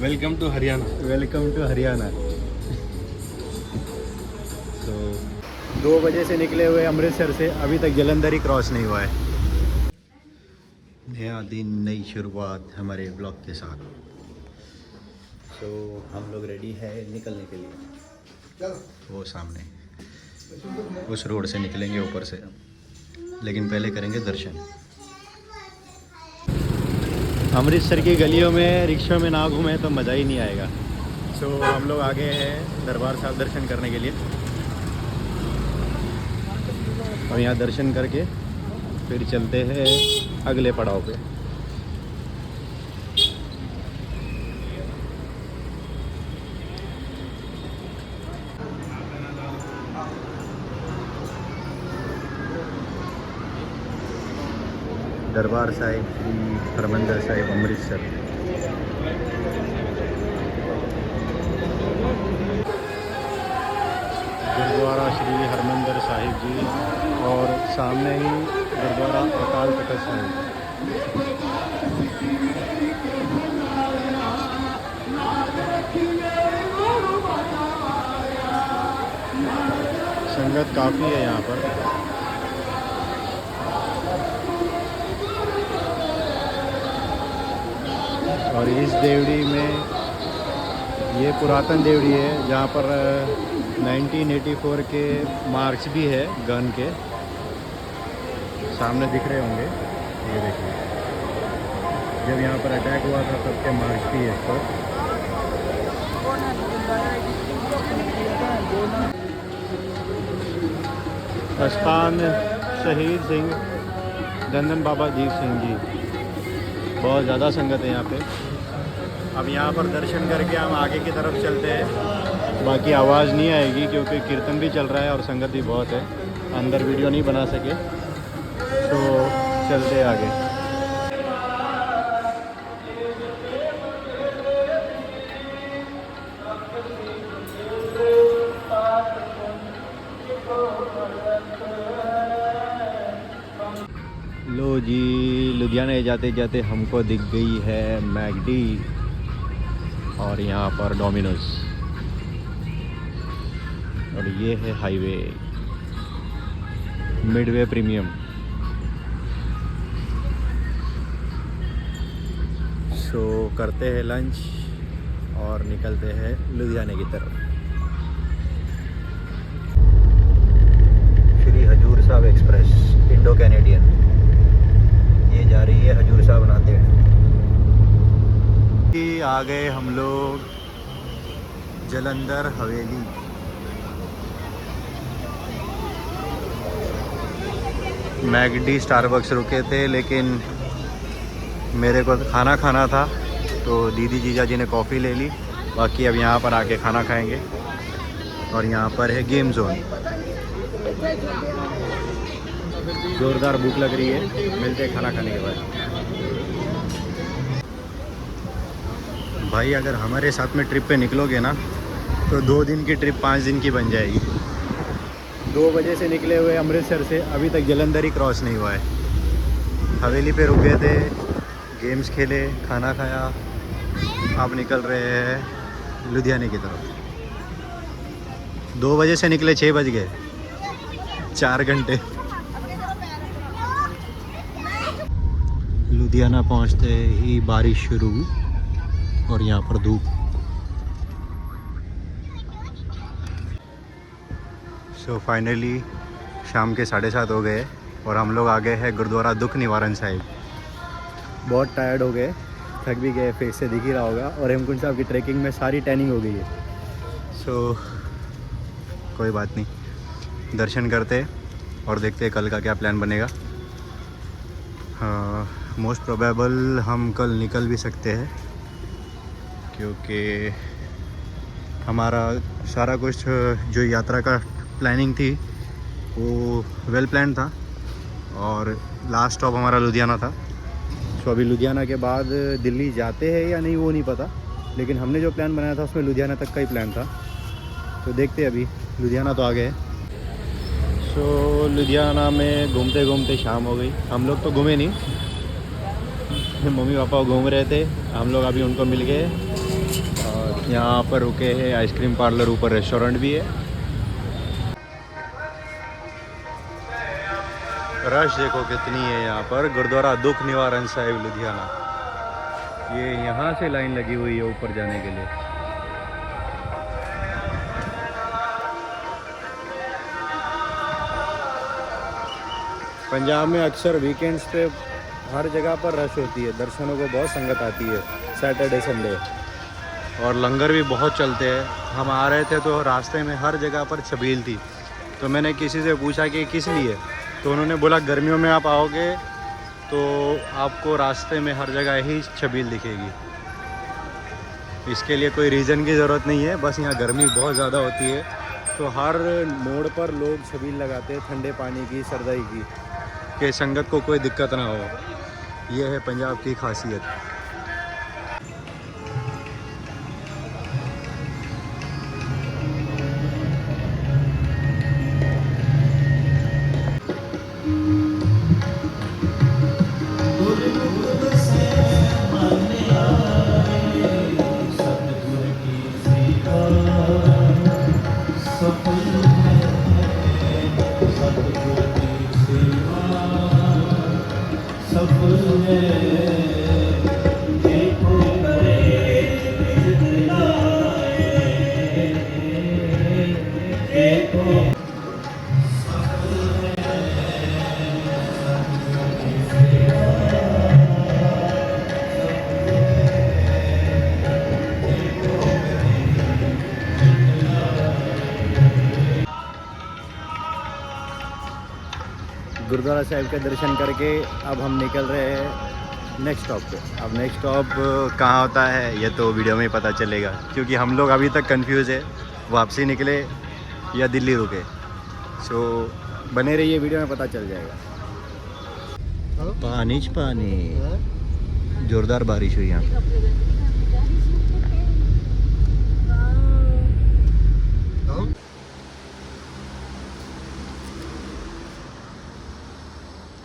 Welcome to Haryana. Welcome to Haryana. तो 2 बजे से निकले हुए अमृतसर से अभी तक जलंधर ही क्रॉस नहीं हुआ है। नया दिन, नई शुरुआत हमारे ब्लॉग के साथ। तो हम लोग रेडी है निकलने के लिए। वो सामने उस रोड से निकलेंगे ऊपर से, लेकिन पहले करेंगे दर्शन। अमृतसर की गलियों में रिक्शा में ना घूमें तो मज़ा ही नहीं आएगा। सो हम लोग आगे हैं दरबार साहब दर्शन करने के लिए, और यहाँ दर्शन करके फिर चलते हैं अगले पड़ाव पे। दरबार साहिब श्री हरमंदिर साहिब अमृतसर। गुरुद्वारा श्री हरमंदिर साहिब जी, और सामने ही गुरुद्वारा अकाल तख्त साहिब। संगत काफ़ी है यहाँ पर। और इस देवड़ी में, ये पुरातन देवड़ी है जहाँ पर 1984 के मार्क्स भी है गन के। सामने दिख रहे होंगे, ये देखिए, जब यहाँ पर अटैक हुआ था तब के मार्क्स भी है इस पर। स्थान शहीद सिंह धन बाबा दीप सिंह जी। बहुत ज़्यादा संगत है यहाँ पे। अब यहाँ पर दर्शन करके हम आगे की तरफ चलते हैं। बाकी आवाज़ नहीं आएगी क्योंकि कीर्तन भी चल रहा है और संगत भी बहुत है। अंदर वीडियो नहीं बना सके, तो चलते आगे। लो जी, लुधियाने जाते जाते हमको दिख गई है मैकडी, और यहाँ पर डोमिनोज, और ये है हाईवे मिडवे प्रीमियम। सो करते हैं लंच और निकलते हैं लुधियाने की तरफ। श्री हजूर साहब एक्सप्रेस इंडो कैनेडियन, ये जा रही है हजूर साहब नांदेड़। आ गए हम लोग जलंधर हवेली। मैकडी स्टारबक्स रुके थे, लेकिन मेरे को खाना खाना था तो दीदी जीजा जी ने कॉफ़ी ले ली। बाकी अब यहाँ पर आके खाना खाएंगे, और यहाँ पर है गेम जोन। ज़ोरदार भूख लग रही है, मिलते हैं खाना खाने के बाद। भाई अगर हमारे साथ में ट्रिप पे निकलोगे ना, तो 2 दिन की ट्रिप 5 दिन की बन जाएगी। 2 बजे से निकले हुए अमृतसर से अभी तक जलंधर ही क्रॉस नहीं हुआ है। हवेली पे रुके थे, गेम्स खेले, खाना खाया। अब निकल रहे हैं लुधियाने की तरफ। 2 बजे से निकले, 6 बज गए, 4 घंटे। लुधियाना पहुंचते ही बारिश शुरू, और यहाँ पर धूप। सो फाइनली शाम के 7:30 हो गए, और हम लोग आ गए हैं गुरुद्वारा दुख निवारण साहिब। बहुत टायर्ड हो गए, थक भी गए, फेस से दिख ही रहा होगा। और हेमकुंड साहब की ट्रैकिंग में सारी टैनिंग हो गई है। सो कोई बात नहीं, दर्शन करते और देखते हैं कल का क्या प्लान बनेगा। मोस्ट प्रोबेबल हम कल निकल भी सकते हैं, क्योंकि हमारा सारा कुछ जो यात्रा का प्लानिंग थी वो वेल प्लान था, और लास्ट स्टॉप हमारा लुधियाना था। तो अभी लुधियाना के बाद दिल्ली जाते हैं या नहीं वो नहीं पता, लेकिन हमने जो प्लान बनाया था उसमें लुधियाना तक का ही प्लान था। तो देखते अभी लुधियाना तो आ गए। सो लुधियाना में घूमते घूमते शाम हो गई। हम लोग तो घूमे नहीं, मम्मी पापा घूम रहे थे, हम लोग अभी उनको मिल गए यहाँ पर रुके हैं, आइसक्रीम पार्लर, ऊपर रेस्टोरेंट भी है। रश देखो कितनी है यहाँ पर। गुरुद्वारा दुख निवारण साहिब लुधियाना, ये यहाँ से लाइन लगी हुई है ऊपर जाने के लिए। पंजाब में अक्सर वीकेंड्स पे हर जगह पर रश होती है, दर्शनों को बहुत संगत आती है सैटरडे संडे, और लंगर भी बहुत चलते हैं। हम आ रहे थे तो रास्ते में हर जगह पर छबील थी, तो मैंने किसी से पूछा कि किस लिए, तो उन्होंने बोला गर्मियों में आप आओगे तो आपको रास्ते में हर जगह ही छबील दिखेगी। इसके लिए कोई रीज़न की ज़रूरत नहीं है, बस यहाँ गर्मी बहुत ज़्यादा होती है तो हर मोड़ पर लोग छबील लगाते हैं ठंडे पानी की, सरदाई की, कि संगत को कोई दिक्कत ना हो। ये है पंजाब की खासियत। गुरुद्वारा साहिब के दर्शन करके अब हम निकल रहे हैं नेक्स्ट स्टॉप पे। अब नेक्स्ट स्टॉप कहाँ होता है ये तो वीडियो में ही पता चलेगा, क्योंकि हम लोग अभी तक कंफ्यूज है वापसी निकले या दिल्ली रुके। सो बने रहिए, वीडियो में पता चल जाएगा। पानी पानी, जोरदार बारिश हुई यहाँ।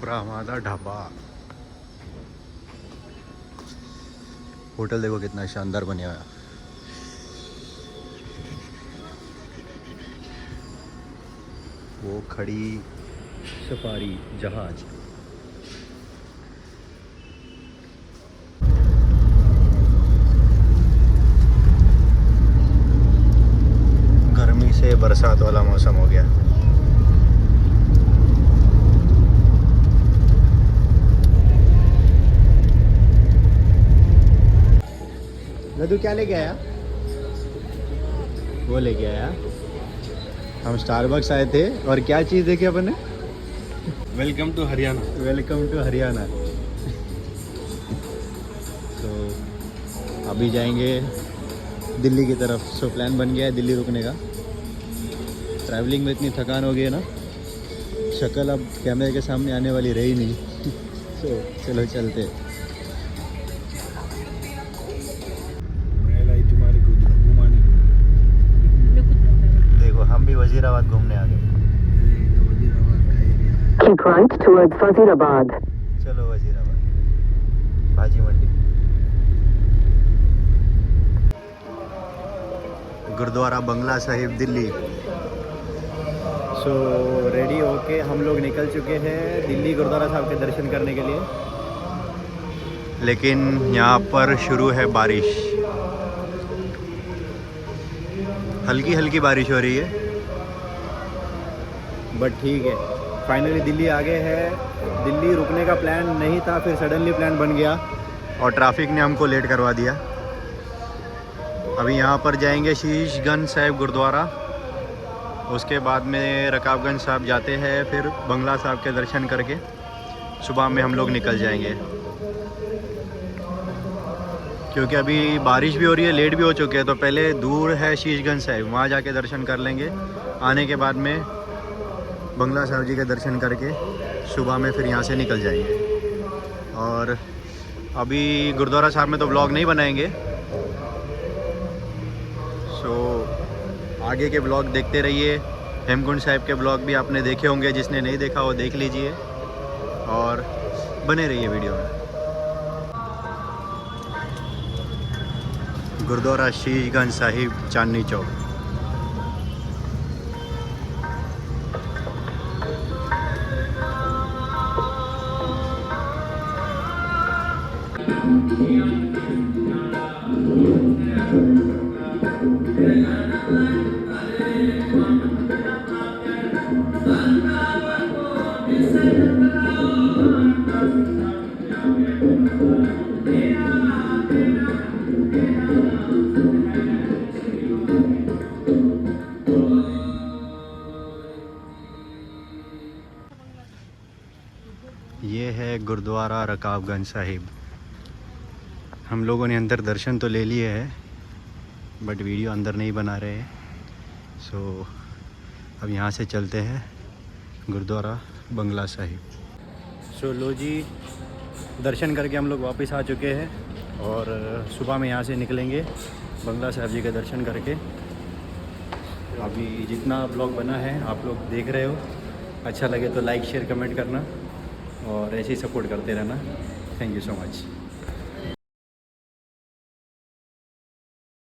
ब्रह्मादा ढाबा, होटल देखो कितना शानदार बने हुआ है। वो खड़ी सफारी जहाज, गर्मी से बरसात वाला मौसम हो गया। लड्डू क्या लेके आया? वो लेके आया। हम स्टारबक्स आए थे और क्या चीज़ देखी अपन ने? Welcome to Haryana. Welcome to Haryana. तो अभी जाएंगे दिल्ली की तरफ। सो प्लान बन गया है दिल्ली रुकने का। ट्रैवलिंग में इतनी थकान हो गई है ना, शक्ल अब कैमरे के सामने आने वाली रही नहीं। सो चलो चलते। हम भी वजीराबाद घूमने आ गए। Keep right towards Wazirabad. चलो वजीराबाद, भाजी मंडी। गुरुद्वारा बंगला साहिब दिल्ली। सो रेडी होके हम लोग निकल चुके हैं दिल्ली गुरुद्वारा साहब के दर्शन करने के लिए, लेकिन यहाँ पर शुरू है बारिश। हल्की हल्की बारिश हो रही है, बट ठीक है। फाइनली दिल्ली आ गए हैं। दिल्ली रुकने का प्लान नहीं था, फिर सडनली प्लान बन गया और ट्रैफिक ने हमको लेट करवा दिया। अभी यहाँ पर जाएंगे शीशगंज साहिब गुरुद्वारा, उसके बाद में रकाबगंज साहब जाते हैं, फिर बंगला साहब के दर्शन करके सुबह में हम लोग निकल जाएंगे। क्योंकि अभी बारिश भी हो रही है, लेट भी हो चुके हैं, तो पहले दूर है शीशगंज साहिब, वहाँ जाके दर्शन कर लेंगे। आने के बाद में बंगला साहब जी के दर्शन करके सुबह में फिर यहाँ से निकल जाएंगे। और अभी गुरुद्वारा साहब में तो व्लॉग नहीं बनाएंगे, सो आगे के व्लॉग देखते रहिए। हेमकुंड साहिब के व्लॉग भी आपने देखे होंगे, जिसने नहीं देखा वो देख लीजिए और बने रहिए वीडियो में। गुरुद्वारा शीशगंज साहिब चांदनी चौक। ये है गुरुद्वारा रकाबगंज साहिब। हम लोगों ने अंदर दर्शन तो ले लिए हैं बट वीडियो अंदर नहीं बना रहे हैं। सो अब यहाँ से चलते हैं गुरुद्वारा बंगला साहिब। सो लो जी, दर्शन करके हम लोग वापस आ चुके हैं और सुबह में यहाँ से निकलेंगे बंगला साहिब जी के दर्शन करके। अभी जितना ब्लॉग बना है आप लोग देख रहे हो, अच्छा लगे तो लाइक शेयर कमेंट करना और ऐसे ही सपोर्ट करते रहना। Thank you so much.